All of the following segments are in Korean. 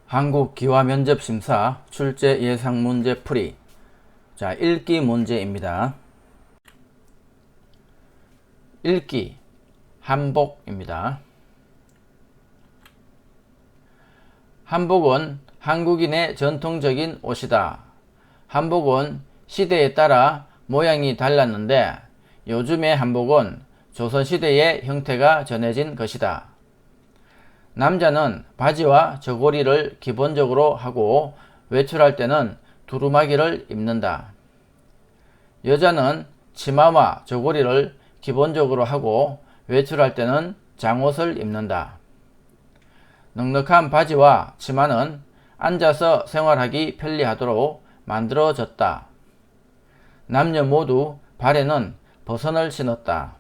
한국기와면접심사 출제 예상 문제 풀이. 자, 읽기 문제입니다. 읽기 한복입니다. 한복은 한국인의 전통적인 옷이다. 한복은 시대에 따라 모양이 달랐는데 요즘의 한복은 조선시대의 형태가 전해진 것이다. 남자는 바지와 저고리를 기본적으로 하고 외출할 때는 두루마기를 입는다. 여자는 치마와 저고리를 기본적으로 하고 외출할 때는 장옷을 입는다. 넉넉한 바지와 치마는 앉아서 생활하기 편리하도록 만들어졌다. 남녀 모두 발에는 버선을 신었다.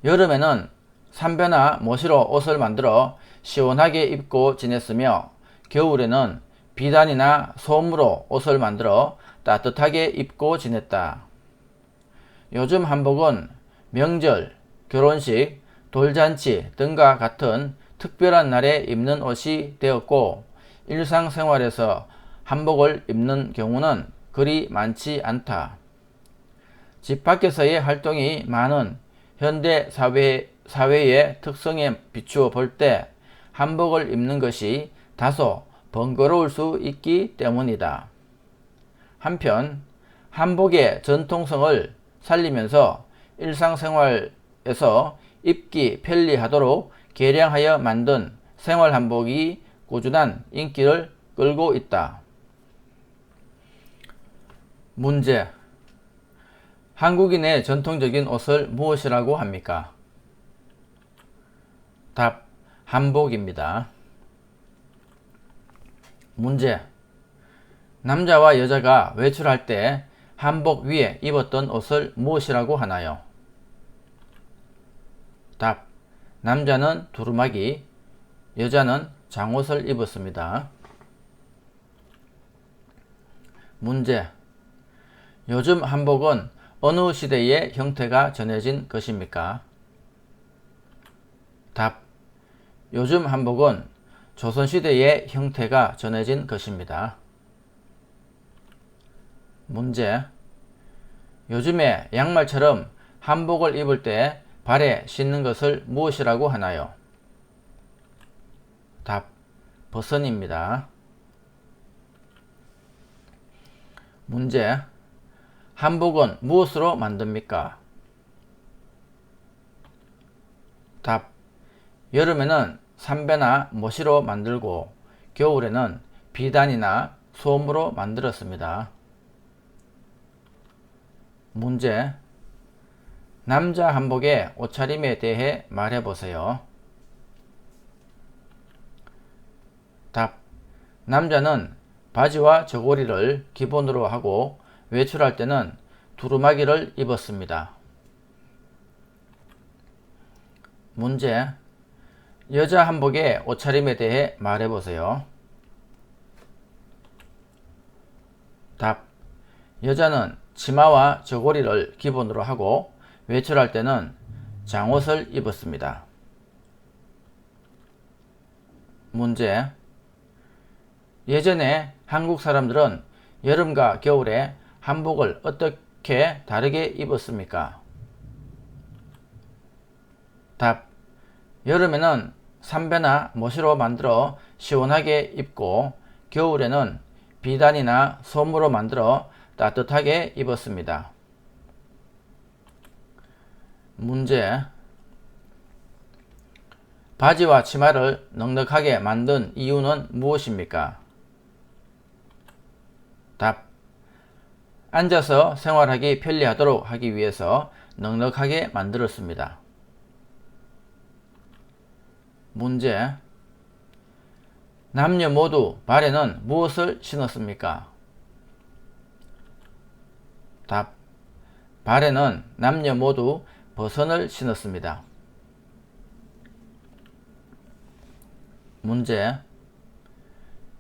여름에는 삼배나 모시로 옷을 만들어 시원하게 입고 지냈으며 겨울에는 비단이나 솜으로 옷을 만들어 따뜻하게 입고 지냈다. 요즘 한복은 명절, 결혼식, 돌잔치 등과 같은 특별한 날에 입는 옷이 되었고 일상생활에서 한복을 입는 경우는 그리 많지 않다. 집 밖에서의 활동이 많은 현대 사회의 특성에 비추어 볼 때 한복을 입는 것이 다소 번거로울 수 있기 때문이다. 한편 한복의 전통성을 살리면서 일상생활에서 입기 편리하도록 개량하여 만든 생활한복이 꾸준한 인기를 끌고 있다. 문제. 한국인의 전통적인 옷을 무엇이라고 합니까? 답. 한복입니다. 문제. 남자와 여자가 외출할 때 한복 위에 입었던 옷을 무엇이라고 하나요? 답. 남자는 두루마기, 여자는 장옷을 입었습니다. 문제. 요즘 한복은 어느 시대의 형태가 전해진 것입니까? 답. 요즘 한복은 조선시대의 형태가 전해진 것입니다. 문제. 요즘에 양말처럼 한복을 입을 때 발에 신는 것을 무엇이라고 하나요? 답. 버선입니다. 문제. 한복은 무엇으로 만듭니까? 답. 여름에는 삼배나 모시로 만들고 겨울에는 비단이나 솜으로 만들었습니다. 문제. 남자 한복의 옷차림에 대해 말해보세요. 답. 남자는 바지와 저고리를 기본으로 하고 외출할 때는 두루마기를 입었습니다. 문제. 여자 한복의 옷차림에 대해 말해보세요. 답. 여자는 치마와 저고리를 기본으로 하고 외출할 때는 장옷을 입었습니다. 문제. 예전에 한국 사람들은 여름과 겨울에 한복을 어떻게 다르게 입었습니까? 답. 여름에는 삼배나 모시로 만들어 시원하게 입고 겨울에는 비단이나 솜으로 만들어 따뜻하게 입었습니다. 문제. 바지와 치마를 넉넉하게 만든 이유는 무엇입니까? 답. 앉아서 생활하기 편리하도록 하기 위해서 넉넉하게 만들었습니다. 문제. 남녀 모두 발에는 무엇을 신었습니까? 답. 발에는 남녀 모두 버선을 신었습니다. 문제.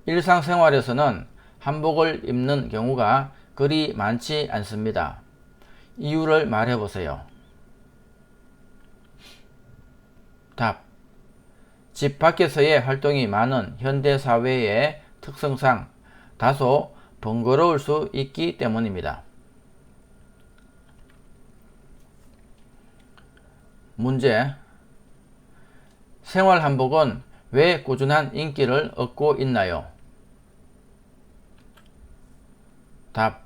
일상생활에서는 한복을 입는 경우가 그리 많지 않습니다. 이유를 말해보세요. 답. 집 밖에서의 활동이 많은 현대사회의 특성상 다소 번거로울 수 있기 때문입니다. 문제. 생활한복은 왜 꾸준한 인기를 얻고 있나요? 답.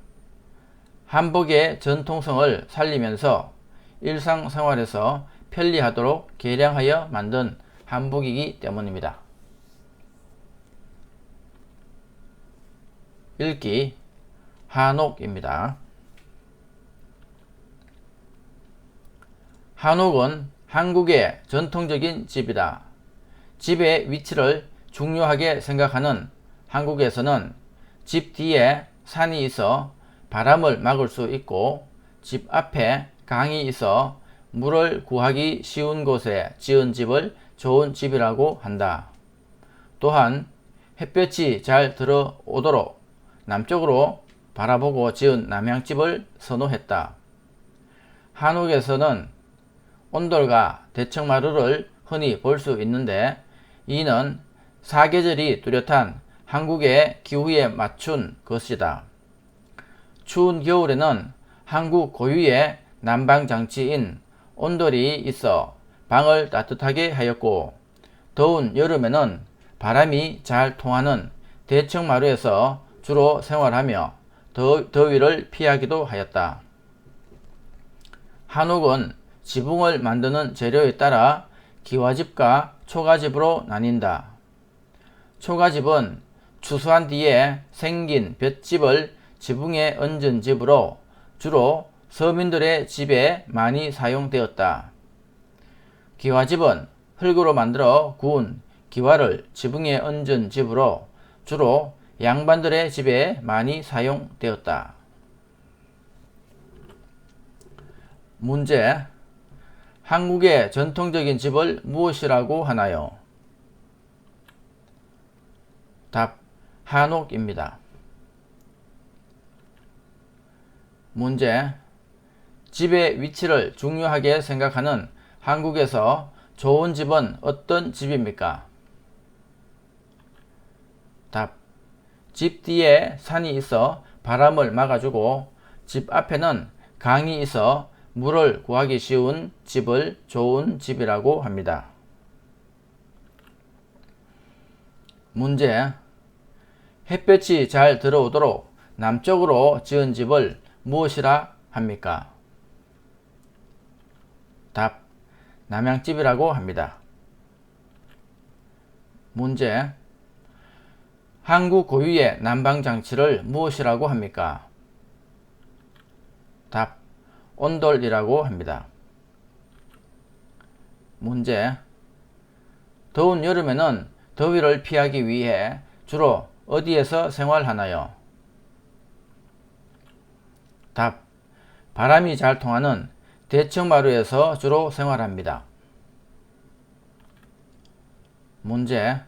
한복의 전통성을 살리면서 일상생활에서 편리하도록 개량하여 만든 한복이기 때문입니다. 읽기. 한옥입니다. 한옥은 한국의 전통적인 집이다. 집의 위치를 중요하게 생각하는 한국에서는 집 뒤에 산이 있어 바람을 막을 수 있고 집 앞에 강이 있어 물을 구하기 쉬운 곳에 지은 집을 좋은 집이라고 한다. 또한 햇볕이 잘 들어오도록 남쪽으로 바라보고 지은 남향집을 선호했다. 한옥에서는 온돌과 대청마루를 흔히 볼 수 있는데 이는 사계절이 뚜렷한 한국의 기후에 맞춘 것이다. 추운 겨울에는 한국 고유의 난방장치인 온돌이 있어 방을 따뜻하게 하였고 더운 여름에는 바람이 잘 통하는 대청마루에서 주로 생활하며 더위를 피하기도 하였다. 한옥은 지붕을 만드는 재료에 따라 기와집과 초가집으로 나뉜다. 초가집은 추수한 뒤에 생긴 볏집을 지붕에 얹은 집으로 주로 서민들의 집에 많이 사용되었다. 기와집은 흙으로 만들어 구운 기와를 지붕에 얹은 집으로 주로 양반들의 집에 많이 사용되었다. 문제. 한국의 전통적인 집을 무엇이라고 하나요? 답. 한옥입니다. 문제. 집의 위치를 중요하게 생각하는 한국에서 좋은 집은 어떤 집입니까? 답. 집 뒤에 산이 있어 바람을 막아주고 집 앞에는 강이 있어 물을 구하기 쉬운 집을 좋은 집이라고 합니다. 문제. 햇볕이 잘 들어오도록 남쪽으로 지은 집을 무엇이라 합니까? 답. 남향집이라고 합니다. 문제. 한국 고유의 난방장치를 무엇이라고 합니까? 답. 온돌이라고 합니다. 문제. 더운 여름에는 더위를 피하기 위해 주로 어디에서 생활하나요? 답. 바람이 잘 통하는 대청마루에서 주로 생활합니다. 문제.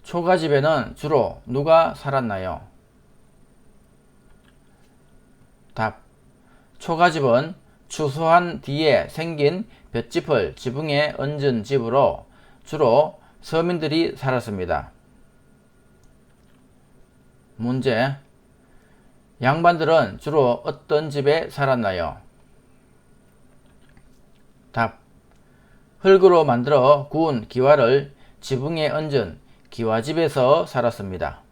초가집에는 주로 누가 살았나요? 답. 초가집은 추수한 뒤에 생긴 볏짚을 지붕에 얹은 집으로 주로 서민들이 살았습니다. 문제. 양반들은 주로 어떤 집에 살았나요? 답. 흙으로 만들어 구운 기와를 지붕에 얹은 기와집에서 살았습니다.